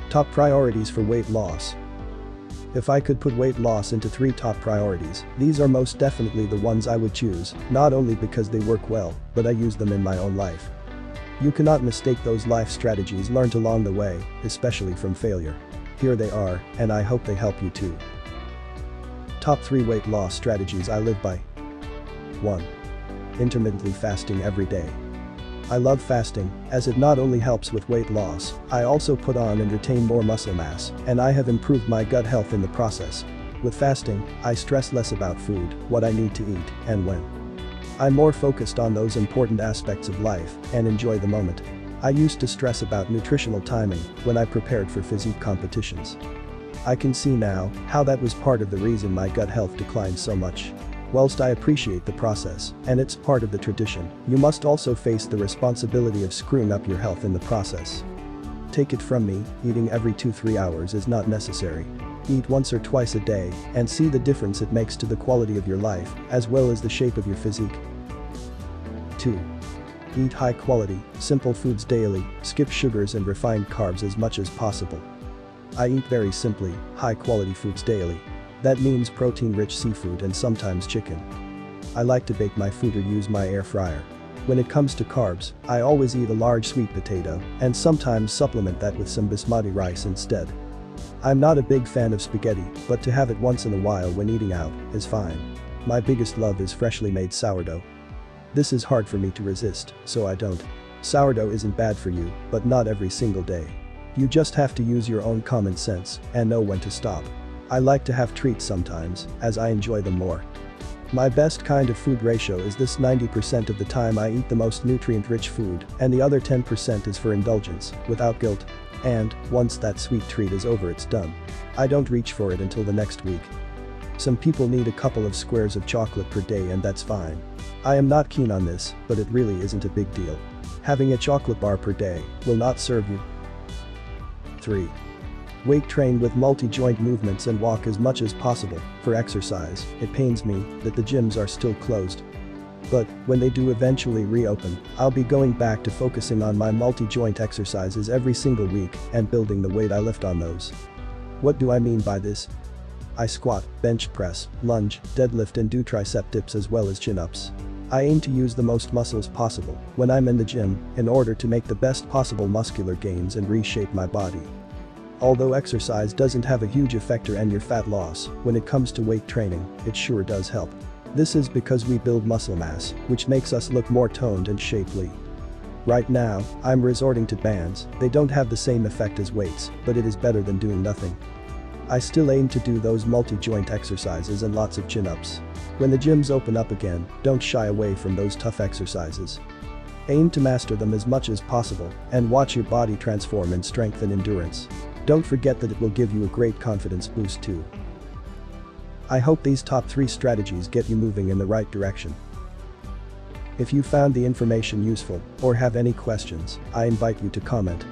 Top priorities for weight loss. If I could put weight loss into 3 top priorities, these are most definitely the ones I would choose, not only because they work well, but I use them in my own life. You cannot mistake those life strategies learned along the way, especially from failure. Here they are, and I hope they help you too. Top 3 weight loss strategies I live by. 1. Intermittently fasting every day. I love fasting, as it not only helps with weight loss, I also put on and retain more muscle mass, and I have improved my gut health in the process. With fasting, I stress less about food, what I need to eat, and when. I'm more focused on those important aspects of life and enjoy the moment. I used to stress about nutritional timing when I prepared for physique competitions. I can see now how that was part of the reason my gut health declined so much. Whilst I appreciate the process, and it's part of the tradition, you must also face the responsibility of screwing up your health in the process. Take it from me, eating every 2-3 hours is not necessary. Eat once or twice a day and see the difference it makes to the quality of your life, as well as the shape of your physique. 2. Eat high quality, simple foods daily, skip sugars and refined carbs as much as possible. I eat very simply, high quality foods daily. That means protein-rich seafood and sometimes chicken. I like to bake my food or use my air fryer. When it comes to carbs, I always eat a large sweet potato and sometimes supplement that with some basmati rice instead. I'm not a big fan of spaghetti, but to have it once in a while when eating out is fine. My biggest love is freshly made sourdough. This is hard for me to resist, so I don't. Sourdough isn't bad for you, but not every single day. You just have to use your own common sense and know when to stop. I like to have treats sometimes, as I enjoy them more. My best kind of food ratio is this: 90% of the time I eat the most nutrient-rich food, and the other 10% is for indulgence, without guilt. And, once that sweet treat is over, it's done. I don't reach for it until the next week. Some people need a couple of squares of chocolate per day, and that's fine. I am not keen on this, but it really isn't a big deal. Having a chocolate bar per day will not serve you. 3. Weight train with multi-joint movements and walk as much as possible. For exercise, it pains me that the gyms are still closed. But, when they do eventually reopen, I'll be going back to focusing on my multi-joint exercises every single week and building the weight I lift on those. What do I mean by this? I squat, bench press, lunge, deadlift and do tricep dips as well as chin-ups. I aim to use the most muscles possible when I'm in the gym in order to make the best possible muscular gains and reshape my body. Although exercise doesn't have a huge effect on your fat loss, when it comes to weight training, it sure does help. This is because we build muscle mass, which makes us look more toned and shapely. Right now, I'm resorting to bands. They don't have the same effect as weights, but it is better than doing nothing. I still aim to do those multi-joint exercises and lots of chin-ups. When the gyms open up again, don't shy away from those tough exercises. Aim to master them as much as possible and watch your body transform in strength and endurance. Don't forget that it will give you a great confidence boost too. I hope these top 3 strategies get you moving in the right direction. If you found the information useful or have any questions, I invite you to comment.